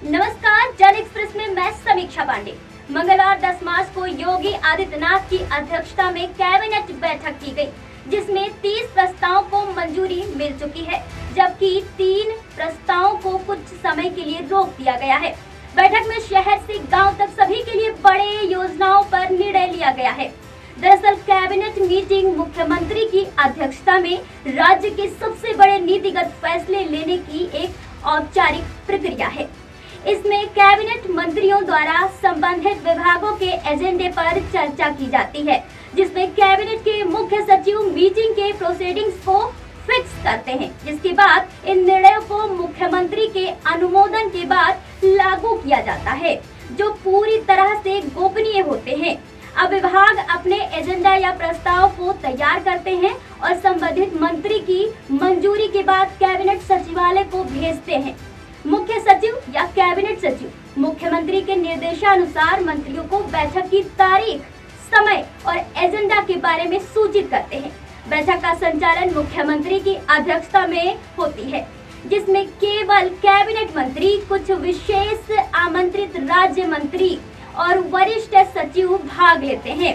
नमस्कार, जन एक्सप्रेस में मैं समीक्षा पांडे। मंगलवार 10 मार्च को योगी आदित्यनाथ की अध्यक्षता में कैबिनेट बैठक की गई, जिसमें 30 प्रस्तावों को मंजूरी मिल चुकी है, जबकि 3 प्रस्तावों को कुछ समय के लिए रोक दिया गया है। बैठक में शहर से गांव तक सभी के लिए बड़े योजनाओं पर निर्णय लिया गया है। दरअसल कैबिनेट मीटिंग मुख्यमंत्री की अध्यक्षता में राज्य के सबसे बड़े नीतिगत फैसले लेने की एक औपचारिक प्रक्रिया है। इसमें कैबिनेट मंत्रियों द्वारा संबंधित विभागों के एजेंडे पर चर्चा की जाती है, जिसमें कैबिनेट के मुख्य सचिव मीटिंग के प्रोसीडिंग्स को फिक्स करते हैं, जिसके बाद इन निर्णयों को मुख्यमंत्री के अनुमोदन के बाद लागू किया जाता है, जो पूरी तरह से गोपनीय होते हैं। अब विभाग अपने एजेंडा या प्रस्ताव को तैयार करते हैं और संबंधित मंत्री की मंजूरी के बाद कैबिनेट सचिवालय को भेजते हैं। मुख्य सचिव या कैबिनेट सचिव मुख्यमंत्री के निर्देशानुसार मंत्रियों को बैठक की तारीख, समय और एजेंडा के बारे में सूचित करते हैं। बैठक का संचालन मुख्यमंत्री की अध्यक्षता में होती है, जिसमें केवल कैबिनेट मंत्री, कुछ विशेष आमंत्रित राज्य मंत्री और वरिष्ठ सचिव भाग लेते हैं।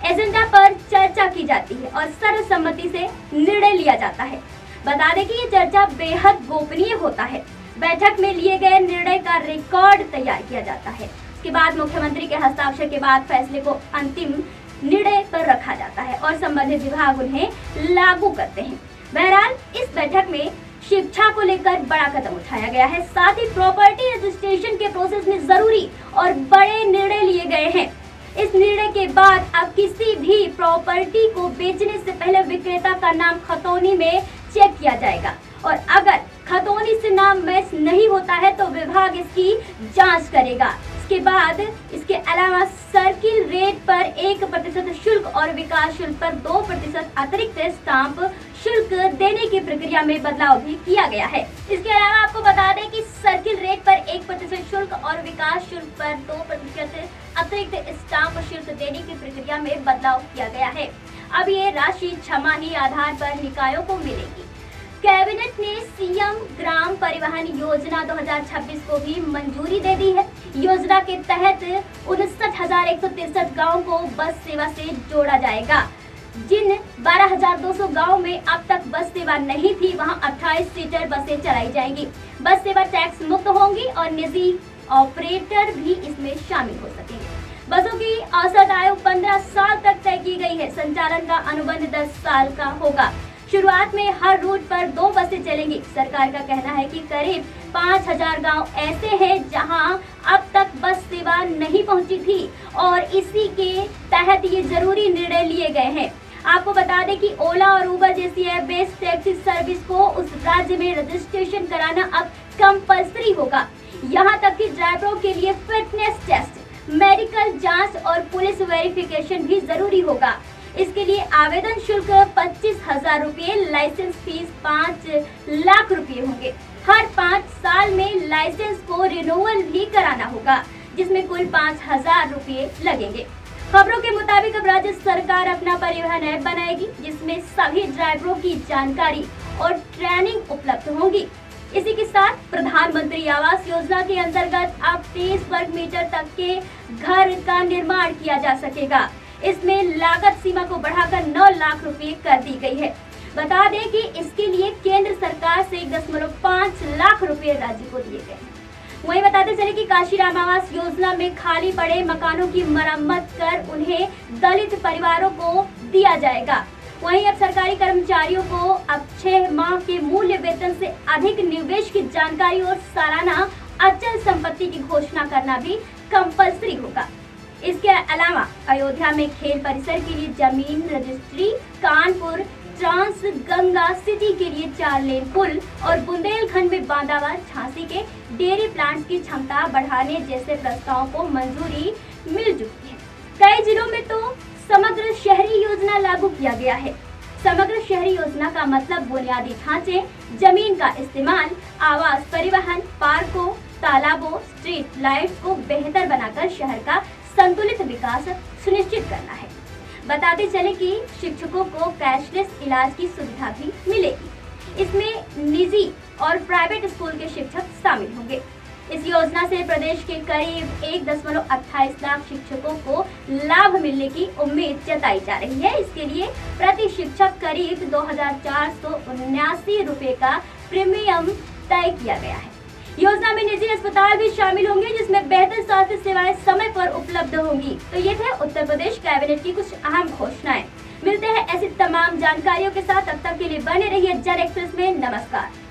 एजेंडा पर चर्चा की जाती है और सर्वसम्मति से निर्णय लिया जाता है। बता दें कि ये चर्चा बेहद गोपनीय होता है। बैठक में लिए गए निर्णय का रिकॉर्ड तैयार किया जाता है। इसके बाद मुख्यमंत्री के हस्ताक्षर के बाद फैसले को अंतिम निर्णय पर रखा जाता है और संबंधित विभाग उन्हें लागू करते हैं। बहरहाल इस बैठक में शिक्षा को लेकर बड़ा कदम उठाया गया है। साथ ही प्रॉपर्टी रजिस्ट्रेशन के प्रोसेस में जरूरी और बड़े निर्णय लिए गए हैं। इस निर्णय के बाद अब किसी भी प्रॉपर्टी को बेचने से पहले विक्रेता का नाम खतौनी में चेक किया जाएगा और अगर खतौनी से नाम मैच नहीं होता है तो विभाग इसकी जांच करेगा। इसके बाद इसके अलावा सर्किल रेट पर 1% शुल्क और विकास शुल्क पर 2% अतिरिक्त स्टाम्प शुल्क देने की प्रक्रिया में बदलाव भी किया गया है। इसके अलावा आपको बता दें कि सर्किल रेट पर 1% शुल्क और विकास शुल्क पर 2% अतिरिक्त स्टाम्प शुल्क देने की प्रक्रिया में बदलाव किया गया है। अब ये राशि छमाही आधार पर निकायों को मिलेगी। कैबिनेट ने सीएम ग्राम परिवहन योजना 2026 को भी मंजूरी दे दी है। योजना के तहत 59,163 गाँव को बस सेवा से जोड़ा जाएगा। जिन 12,200 गाँव में अब तक बस सेवा नहीं थी, वहां 28 सीटर बसें चलाई जाएंगी। बस सेवा टैक्स मुक्त होंगी और निजी ऑपरेटर भी इसमें शामिल हो सकेंगे। बसों की औसत आयु 15 साल तक तय की गई है। संचालन का अनुबंध 10 साल का होगा। शुरुआत में हर रूट पर 2 बसें चलेंगी। सरकार का कहना है कि करीब 5,000 गांव ऐसे हैं जहां अब तक बस सेवा नहीं पहुंची थी और इसी के तहत ये जरूरी निर्णय लिए गए हैं। आपको बता दें कि ओला और उबर जैसी ऐप बेस्ड टैक्सी सर्विस को उस राज्य में रजिस्ट्रेशन कराना अब कंपल्सरी होगा। यहाँ तक कि ड्राइवरों के लिए फिटनेस टेस्ट, मेडिकल जाँच और पुलिस वेरिफिकेशन भी जरूरी होगा। इसके लिए आवेदन शुल्क 25,000 रुपये, लाइसेंस फीस 5 लाख रुपये होंगे। हर 5 साल में लाइसेंस को रिन्यूअल भी कराना होगा, जिसमें कुल 5,000 रुपये लगेंगे। खबरों के मुताबिक अब राज्य सरकार अपना परिवहन ऐप बनाएगी, जिसमें सभी ड्राइवरों की जानकारी और ट्रेनिंग उपलब्ध होगी। इसी के साथ प्रधानमंत्री आवास योजना के अंतर्गत अब 30 वर्ग मीटर तक के घर का निर्माण किया जा सकेगा। इसमें लागत सीमा को बढ़ाकर 9 लाख रुपए कर दी गई है। बता दें कि इसके लिए केंद्र सरकार से 1.5 लाख रुपए राज्य को दिए गए हैं। वहीं बताते चले कि काशीराम आवास योजना में खाली पड़े मकानों की मरम्मत कर उन्हें दलित परिवारों को दिया जाएगा। वहीं अब सरकारी कर्मचारियों को अब 6 माह के मूल्य वेतन से अधिक निवेश की जानकारी और सालाना अचल संपत्ति की घोषणा करना भी कंपल्सरी होगा। इसके अलावा अयोध्या में खेल परिसर के लिए जमीन registry, Kanpur trans Ganga city के लिए 4 लेन पुल और बुंदेलखंड में बांदावर झांसी के डेयरी प्लांट्स की क्षमता बढ़ाने जैसे प्रस्तावों को मंजूरी मिल चुकी है। कई जिलों में तो समग्र शहरी योजना लागू किया गया है। समग्र शहरी योजना का मतलब बुनियादी ढांचे, जमीन का इस्तेमाल, आवास, परिवहन, पार्कों, तालाबों, स्ट्रीट लाइट्स को बेहतर बनाकर शहर का संतुलित विकास सुनिश्चित करना है। बताते चले कि शिक्षकों को कैशलेस इलाज की सुविधा भी मिलेगी। इसमें निजी और प्राइवेट स्कूल के शिक्षक शामिल होंगे। इस योजना से प्रदेश के करीब 1.28 लाख शिक्षकों को लाभ मिलने की उम्मीद जताई जा रही है। इसके लिए प्रति शिक्षक करीब 2,479 रुपए का प्रीमियम तय किया गया है। योजना में निजी अस्पताल भी शामिल होंगे, जिसमें बेहतर स्वास्थ्य सेवाएं समय पर उपलब्ध होंगी। तो ये थे उत्तर प्रदेश कैबिनेट की कुछ अहम घोषणाएं। मिलते हैं ऐसी तमाम जानकारियों के साथ, तब तक के लिए बने रहिए जन एक्सप्रेस में। नमस्कार।